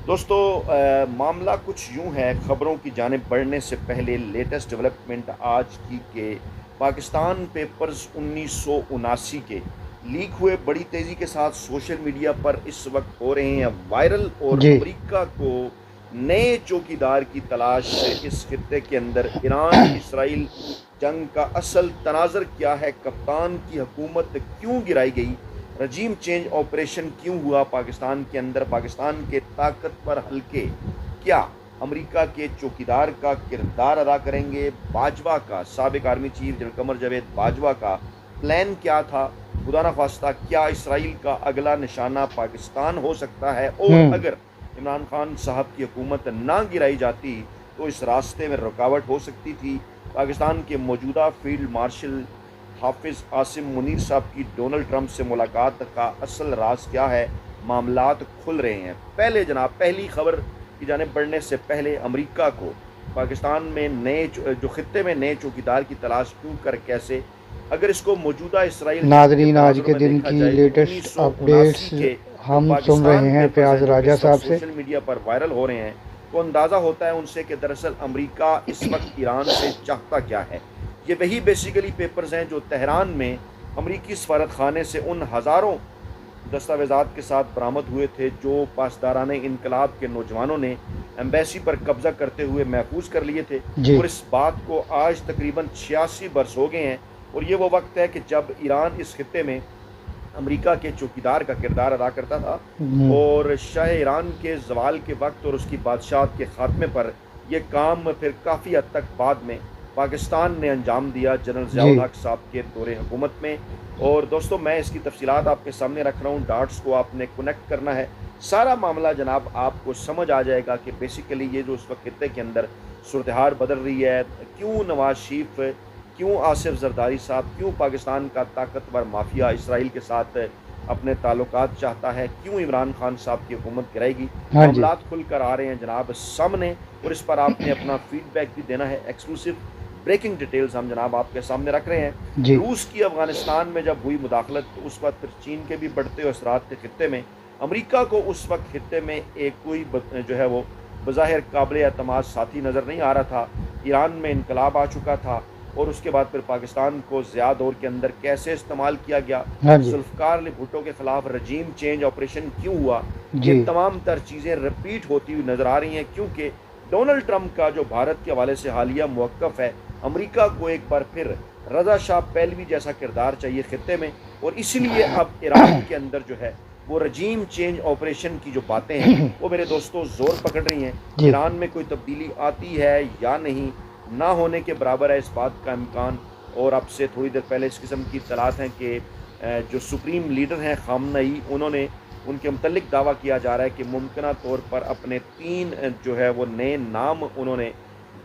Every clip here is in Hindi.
दोस्तों मामला कुछ यूं है। खबरों की जानिब बढ़ने से पहले लेटेस्ट डेवलपमेंट आज की के पाकिस्तान पेपर्स 1979 के लीक हुए बड़ी तेज़ी के साथ सोशल मीडिया पर इस वक्त हो रहे हैं वायरल। और जी। अमेरिका को नए चौकीदार की तलाश। इस खत्ते के अंदर ईरान इसराइल जंग का असल तनाज़र क्या है, कप्तान की हुकूमत क्यों गिराई गई, रजीम चेंज ऑपरेशन क्यों हुआ पाकिस्तान के अंदर, पाकिस्तान के ताकतवर हल्के क्या अमेरिका के चौकीदार का किरदार अदा करेंगे, बाजवा का साबिक army chief general Qamar Javed Bajwa का प्लान क्या था, खुदा न खास्ता क्या इसराइल का अगला निशाना पाकिस्तान हो सकता है, और हम्म। अगर इमरान खान साहब की हुकूमत ना गिराई जाती तो इस रास्ते में रुकावट हो सकती थी। पाकिस्तान के मौजूदा फील्ड मार्शल हाफिज़ आसिम मुनीर साहब की डोनाल्ड ट्रंप से मुलाकात का असल राज क्या है, मामलात खुल रहे हैं। पहले जनाब, पहली खबर की जानिब बढ़ने से पहले अमेरिका को पाकिस्तान में नए जो खत्ते में नए चौकीदार की तलाश क्यों कर कैसे, अगर इसको मौजूदा इसराइल जंग के नाजरीन, आज तनाजुर के में दिन देखा की जाए तो लेटेस्ट 1979 अपडेट्स के जो हम सुन रहे पाकिस्तान हैं पेपर्स फयाज हैं जो कि राजा इस वक्त साहब से। सोशल मीडिया पर वायरल हो रहे हैं, तो अंदाज़ा होता है उनसे कि दरअसल अमेरिका इस वक्त ईरान से चाहता क्या है। ये वही बेसिकली पेपर्स हैं जो तेहरान में अमरीकी सफारत खाने से उन हज़ारों दस्तावेज़ात के साथ बरामद हुए थे जो पासदारान इनकलाब के नौजवानों ने एम्बेसी पर कब्ज़ा करते हुए महफूज कर लिए थे। जी। और इस बात को आज तकरीबन 86 बरस हो गए हैं। और ये वो वक्त है कि जब ईरान इस खत्े में अमेरिका के चौकीदार का किरदार अदा करता था। हम्म। और शाह ईरान के जवाल के वक्त और उसकी बादशाहत के ख़ात्मे पर यह काम फिर काफ़ी हद तक बाद में पाकिस्तान ने अंजाम दिया जनरल जी। ज़ियाउल हक साहब के दौरे हुकूमत में। और दोस्तों, मैं इसकी तफसीलात आपके सामने रख रहा हूँ, डाट्स को आपने कनेक्ट करना है। सारा मामला जनाब आपको समझ आ जाएगा कि बेसिकली ये जो उस वक्त खत्े के अंदर सूरत हाल बदल रही है, क्यों नवाज शरीफ, क्यों आसिफ जरदारी साहब, क्यों पाकिस्तान का ताकतवर माफिया इसराइल के साथ अपने ताल्लुकात चाहता है, क्यों इमरान खान साहब की हुकूमत गिराएगी। हाँ जी। मामलात खुल कर आ रहे हैं जनाब सामने, और इस पर आपने अपना फीडबैक भी देना है। एक्सक्लूसिव ब्रेकिंग डिटेल्स हम जनाब आपके सामने रख रहे हैं। जी। रूस की अफगानिस्तान में जब हुई मुदाखलत, तो उस वक्त फिर चीन के भी बढ़ते असरात थे खत्े में। अमरीका को उस वक्त खत्े में एक कोई जो है वो बज़ाहिर काबिल एतमाद साथी नज़र नहीं आ रहा था। ईरान में इनकलाब आ चुका था, और उसके बाद फिर पाकिस्तान को ज़िया दौर के अंदर कैसे इस्तेमाल किया गया, हाँ जी। जुल्फ़िकार अली भुट्टो के ख़िलाफ़ रजीम चेंज ऑपरेशन क्यों हुआ, ये जी। तमाम तर चीज़ें रिपीट होती हुई नज़र आ रही हैं। क्योंकि डोनाल्ड ट्रंप का जो भारत के हवाले से हालिया मौक़िफ़ है, अमरीका को एक बार फिर रज़ा शाह पहलवी जैसा किरदार चाहिए खत्े में। और इसीलिए अब ईरान के अंदर जो है वो रजीम चेंज ऑपरेशन की जो बातें हैं वो मेरे दोस्तों ज़ोर पकड़ रही हैं। जी। ईरान में कोई तब्दीली आती है या नहीं, ना होने के बराबर है इस बात का इम्कान। और अब से थोड़ी देर पहले इस किस्म की इत्तलात हैं कि जो सुप्रीम लीडर हैं खामनई, उन्होंने उनके मुतल्लिक दावा किया जा रहा है कि मुमकिना तौर पर अपने 3 जो है वो नए नाम उन्होंने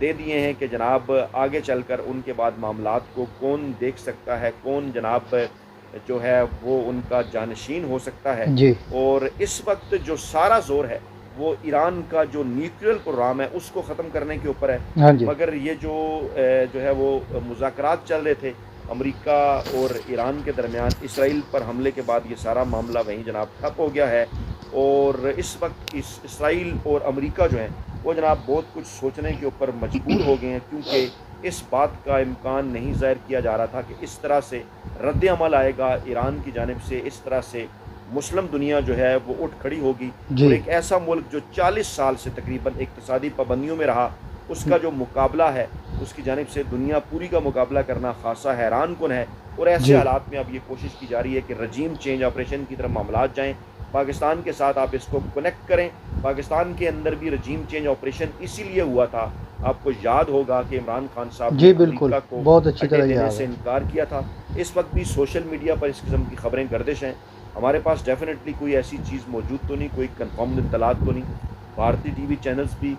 दे दिए हैं कि जनाब आगे चलकर उनके बाद मामलात को कौन देख सकता है, कौन जनाब जो है वो उनका जानशीन हो सकता है। जी। और इस वक्त जो सारा जोर है वो ईरान का जो न्यूक्लियर प्रोग्राम है उसको ख़त्म करने के ऊपर है। हाँ जी। मगर ये जो है वो मुज़ाकरात चल रहे थे अमेरिका और ईरान के दरमियान, इसराइल पर हमले के बाद ये सारा मामला वहीं जनाब ठप हो गया है। और इस वक्त इसराइल और अमेरिका जो हैं वो जनाब बहुत कुछ सोचने के ऊपर मजबूर हो गए हैं। क्योंकि इस बात का इम्कान नहीं ज़ाहिर किया जा रहा था कि इस तरह से रद्द अमल आएगा ईरान की जानिब से, इस तरह से मुस्लिम दुनिया जो है वो उठ खड़ी होगी। जी। और एक ऐसा मुल्क जो 40 साल से तकरीबन इक़्तिसादी पाबंदियों में रहा, उसका जो मुकाबला है उसकी जानिब से दुनिया पूरी का मुकाबला करना खासा हैरान कुन है। और ऐसे जी। हालात में अब ये कोशिश की जा रही है कि रजीम चेंज ऑपरेशन की तरफ मामलात जाएँ। पाकिस्तान के साथ आप इसको कनेक्ट करें। पाकिस्तान के अंदर भी रजीम चेंज ऑपरेशन इसीलिए हुआ था, आपको याद होगा कि इमरान खान साहब ने जी बिल्कुल, अमेरिका को बहुत अच्छी अड्डे तरह देने याद से है। इनकार किया था। इस वक्त भी सोशल मीडिया पर इस किस्म की खबरें गर्दिश हैं। हमारे पास डेफिनेटली कोई ऐसी चीज़ मौजूद तो नहीं, कोई कन्फर्म इत्तलात तो नहीं। भारतीय टीवी चैनल्स भी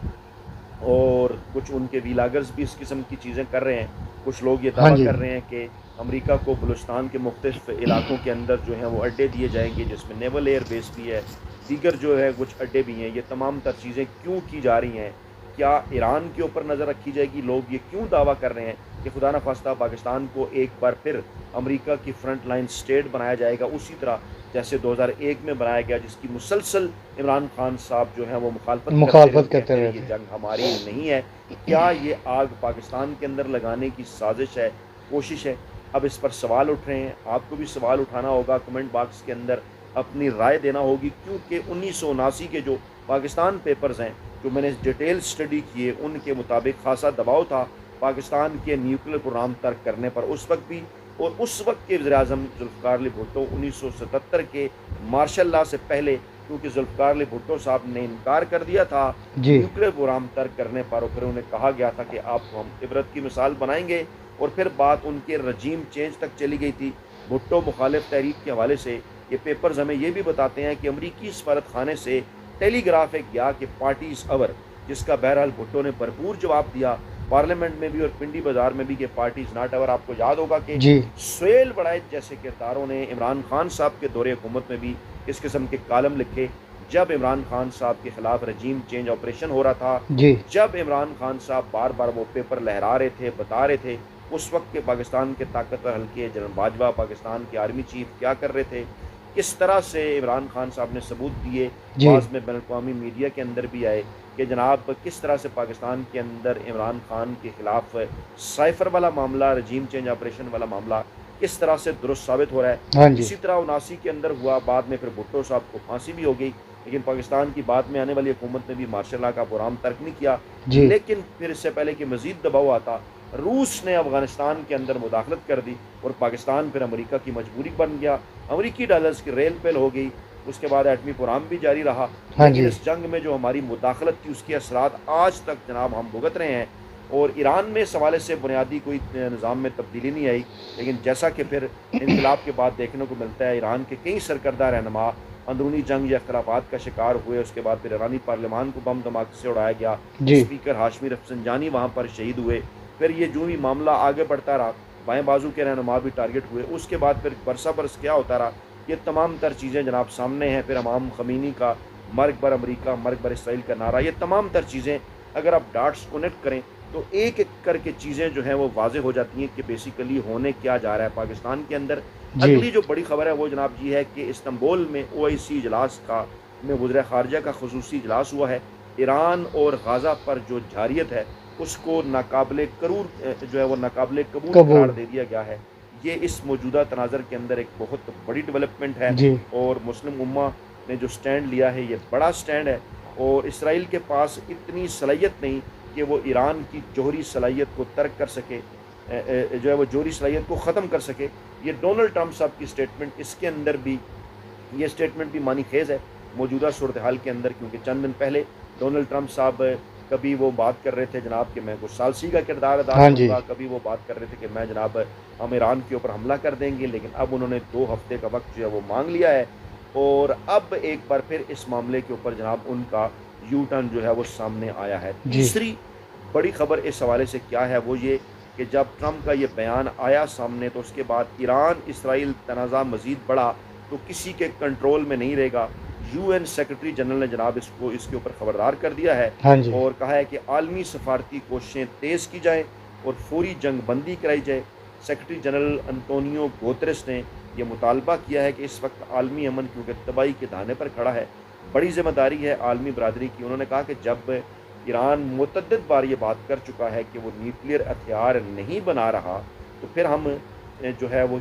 और कुछ उनके वीलागर्स भी इस किस्म की चीज़ें कर रहे हैं। कुछ लोग ये हाँ दावा जी। कर रहे हैं कि अमेरिका को बलूचिस्तान के मुख्तलिफ इलाकों के अंदर जो हैं वो अड्डे दिए जाएंगे, जिसमें नेवल एयर बेस भी है, दीगर जो है कुछ अड्डे भी हैं। ये तमाम तर चीज़ें क्यों की जा रही हैं, क्या ईरान के ऊपर नज़र रखी जाएगी? लोग ये क्यों दावा कर रहे हैं कि खुदा न खास्ता पाकिस्तान को एक बार फिर अमेरिका की फ्रंट लाइन स्टेट बनाया जाएगा, उसी तरह जैसे 2001 में बनाया गया, जिसकी मुसलसल इमरान खान साहब जो हैं वो मुखालफत करते हैं रहते ये हैं। जंग हमारी नहीं है। क्या ये आग पाकिस्तान के अंदर लगाने की साजिश है, कोशिश है? अब इस पर सवाल उठ रहे हैं, आपको भी सवाल उठाना होगा, कमेंट बॉक्स के अंदर अपनी राय देना होगी, क्योंकि 1979 के जो पाकिस्तान पेपर्स हैं, जो मैंने डिटेल स्टडी किए, उनके मुताबिक खासा दबाव था पाकिस्तान के न्यूक्लियर प्रोग्राम तर्क करने पर उस वक्त भी, और उस वक्त के वज़ीर आज़म जुल्फ़िकार अली भुट्टो 1977 के मार्शल लॉ से पहले, क्योंकि जुल्फ़िकार अली भुट्टो साहब ने इनकार कर दिया था जी न्यूक्लियर प्रोग्राम तर्क करने पर, और फिर उन्हें कहा गया था कि आपको हम इबरत की मिसाल बनाएंगे, और फिर बात उनके रजीम चेंज तक चली गई थी। भुट्टो मुखालिफ तहरीक के हवाले से ये पेपर्स हमें ये भी बताते हैं कि अमरीकी सफारत खाने से टेलीग्राफ एक गया कि पार्टीज अवर, जिसका बहरहाल भुट्टो ने भरपूर जवाब दिया पार्लियामेंट में भी और पिंडी बाजार में भी कि पार्टीज नॉट अवर। आपको याद होगा कि जी सुहेल बड़ाइच जैसे किरदारों ने इमरान खान साहब के दौरे हुकूमत में भी इस किस्म के कालम लिखे, जब इमरान खान साहब के खिलाफ रजीम चेंज ऑपरेशन हो रहा था, जी जब इमरान खान साहब बार बार वो पेपर लहरा रहे थे, बता रहे थे उस वक्त के पाकिस्तान के ताकतवर हल्के जनरल बाजवा, पाकिस्तान के आर्मी चीफ क्या कर रहे थे, किस तरह से इमरान खान साहब ने सबूत दिए, जी बाद में बैनुल-अक़वामी मीडिया के अंदर भी आए कि जनाब किस तरह से पाकिस्तान के अंदर इमरान खान के खिलाफ साइफर वाला मामला, रजीम चेंज ऑपरेशन वाला मामला किस तरह से दुरुस्त साबित हो रहा है। हाँ जी इसी तरह 79 के अंदर हुआ, बाद में फिर भुट्टो साहब को फांसी भी हो गई, लेकिन पाकिस्तान की बाद में आने वाली हुकूमत ने भी मार्शल लॉ का प्रोग्राम तर्क नहीं किया। जी लेकिन फिर इससे पहले कि मज़ीद दबाव आता, रूस ने अफगानिस्तान के अंदर मुदाखलत कर दी और पाकिस्तान फिर अमेरिका की मजबूरी बन गया, अमेरिकी डॉलर्स की रेल पेल हो गई, उसके बाद एटमी प्रोग्राम भी जारी रहा। हाँ लेकिन जी इस जंग में जो हमारी मुदाखलत थी उसके असरात आज तक जनाब हम भुगत रहे हैं, और ईरान में इस हवाले से बुनियादी कोई निज़ाम में तब्दीली नहीं आई। लेकिन जैसा कि फिर इनकलाब के बाद देखने को मिलता है, ईरान के कई सरकर्दा रहनुमा अंदरूनी जंग या अख्तलाफात का शिकार हुए। उसके बाद फिर ईरानी पार्लियामान को बम धमाके से उड़ाया गया, जी स्पीकर हाशमी रफसंजानी वहाँ पर शहीद हुए। फिर ये जो भी मामला आगे बढ़ता रहा, बाएं बाजू के रहनुमा भी टारगेट हुए, उसके बाद फिर बरसा बरस क्या होता रहा, ये तमाम तर चीज़ें जनाब सामने हैं। फिर इमाम ख़मीनी का मर्ग बर अमरीका, मर्ग बर इसराइल का नारा, ये तमाम तर चीज़ें अगर आप डाट्स कनेक्ट करें तो एक एक करके चीज़ें जो हैं वो वाज़े हो जाती हैं कि बेसिकली होने क्या जा रहा है पाकिस्तान के अंदर। जी अगली जो बड़ी खबर है वो जनाब जी है कि इस्तांबुल में OIC इजलास का में वज़ीर ख़ारजा का ख़ुसूसी इजलास हुआ है। ईरान और गाज़ा पर जो जारियत है उसको नाकाबिले करूर जो है वो नाकाबिले कबूल करार कबूल दे दिया गया है। ये इस मौजूदा तनाज़र के अंदर एक बहुत बड़ी डेवलपमेंट है, जी और मुस्लिम उम्मा ने जो स्टैंड लिया है ये बड़ा स्टैंड है। और इसराइल के पास इतनी सलाहियत नहीं कि वो ईरान की जौहरी सलाहियत को तर्क कर सके, जो है वो जौहरी सलाहियत को ख़त्म कर सके। ये डोनाल्ड ट्रंप साहब की स्टेटमेंट, इसके अंदर भी ये स्टेटमेंट भी मानी खेज़ है मौजूदा सूरत हाल के अंदर, क्योंकि चंद दिन पहले डोनाल्ड ट्रंप साहब कभी वो बात कर रहे थे जनाब कि मैं कुछ सालसी का किरदार अदा हाँ जी करूँगा, कभी वो बात कर रहे थे कि मैं जनाब हम ईरान के ऊपर हमला कर देंगे, लेकिन अब उन्होंने 2 हफ्ते का वक्त जो है वो मांग लिया है, और अब एक बार फिर इस मामले के ऊपर जनाब उनका यू टर्न जो है वो सामने आया है। जी तीसरी बड़ी खबर इस हवाले से क्या है वो ये कि जब ट्रंप का ये बयान आया सामने तो उसके बाद ईरान इसराइल तनाज़ा मज़ीद बढ़ा तो किसी के कंट्रोल में नहीं रहेगा। UN सेक्रेटरी जनरल ने जनाब इसको इसके ऊपर ख़बरदार कर दिया है हाँ जी और कहा है कि आलमी सफारती कोशिशें तेज़ की जाएँ और फौरी जंग बंदी कराई जाए। सेक्रेटरी जनरल अंतोनियो गुतेरेस ने यह मुतालबा किया है कि इस वक्त आलमी अमन क्योंकि तबाही के दाने पर खड़ा है, बड़ी ज़िम्मेदारी है आलमी बरादरी की। उन्होंने कहा कि जब ईरान मुतअद्दिद बार ये बात कर चुका है कि वो न्यूक्लियर हथियार नहीं बना रहा, तो फिर हम जो है वो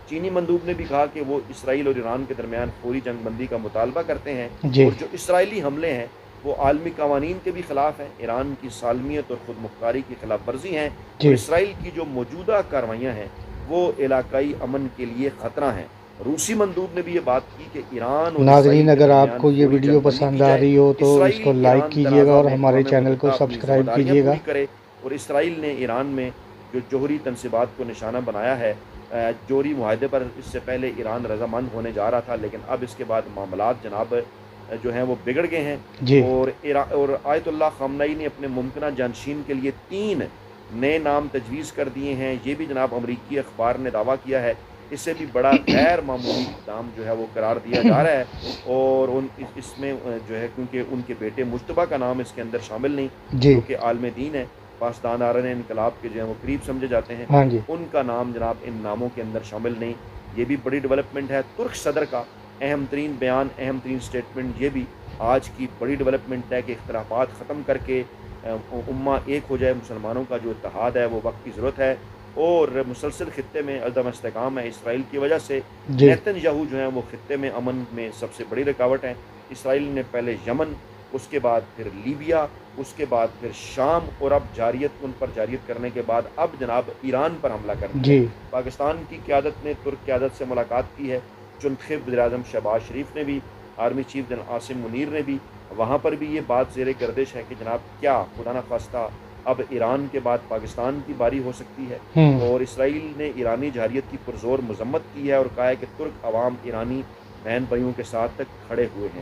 चीनी मंदूब ने भी कहा कि वो इसराइल और ईरान के दरमियान फौरी जंग बंदी का मुतालबा करते हैं। जी और जो इसराइली हमले हैं वो आलमी कवानीन के भी ख़िलाफ़ हैं, ईरान की सालमियत और ख़ुद मुख्तारी की खिलाफ वर्जी हैं, और जी इसराइल की जो मौजूदा कार्रवाइयाँ हैं वो इलाकाई अमन के लिए ख़तरा हैं। रूसी मंदूब ने भी ये बात की कि ईरान और नाजरीन, इसराइल के अगर दरमियान आपको ये फौरी वीडियो जंग बंदी की पसंद आ जाए, रही हो तो इसको इसराइल लाइक ईरान कीजिएगा तनाज़ा और में हमारे अक़वाम चैनल को मुत्तहिदा अपनी सब्सक्राइब ज़िम्मेदारियाँ कीजिएगा। पूरी करे। और इसराइल ने ईरान में जो जौहरी तनसीबात को निशाना बनाया है, जौहरी मुआहदे पर इससे पहले ईरान रजामंद होने जा रहा था, लेकिन अब इसके बाद मामलात जनाब जो हैं वो बिगड़ गए हैं। जी और आयतुल्लाह ख़ामनई ने अपने मुमकिन जानशीन के लिए 3 नए नाम तजवीज़ कर दिए हैं। ये भी जनाब अमरीकी अखबार ने दावा किया है इससे भी बड़ा गैर मामूली इक़दाम जो है वो करार दिया जा रहा है। और इसमें जो है, क्योंकि उनके बेटे मुश्तबा का नाम इसके अंदर शामिल नहीं, जी। जो कि आलम दीन है, पासदानारान इनकलाब के जो है वो करीब समझे जाते हैं, हाँ जी। उनका नाम जनाब इन नामों के अंदर शामिल नहीं। ये भी बड़ी डेवलपमेंट है। तुर्क सदर का अहम तरीन बयान, अहम तरीन स्टेटमेंट, ये भी आज की बड़ी डेवलपमेंट है कि इख्तलाफात ख़त्म करके उम्मा एक हो जाए। मुसलमानों का जो इत्तेहाद है वो वक्त की ज़रूरत है। और मुसलसल ख़ित्ते में अदम इस्तेकाम है इसराइल की वजह से। जी। नेतन्याहू जो हैं वो ख़ित्ते में अमन में सबसे बड़ी रुकावट हैं। इसराइल ने पहले यमन, उसके बाद फिर लीबिया, उसके बाद फिर शाम, और अब जारियत, उन पर जारियत करने के बाद अब जनाब ईरान पर हमला कर दिया। जी। पाकिस्तान की क़यादत ने तुर्क क़यादत से मुलाकात की है। चुनखिब वज़ीर-ए-आज़म शहबाज शरीफ ने भी, army chief general Asim Munir ने भी, वहाँ पर भी ये बात ज़ेरे गर्दिश है कि जनाब क्या खुदा न खास्ता अब ईरान के बाद पाकिस्तान की बारी हो सकती है। और इसराइल ने ईरानी जारियत की पुरज़ोर मज़म्मत की है और कहा है कि तुर्क अवाम ईरानी बहन भाइयों के साथ खड़े हुए हैं।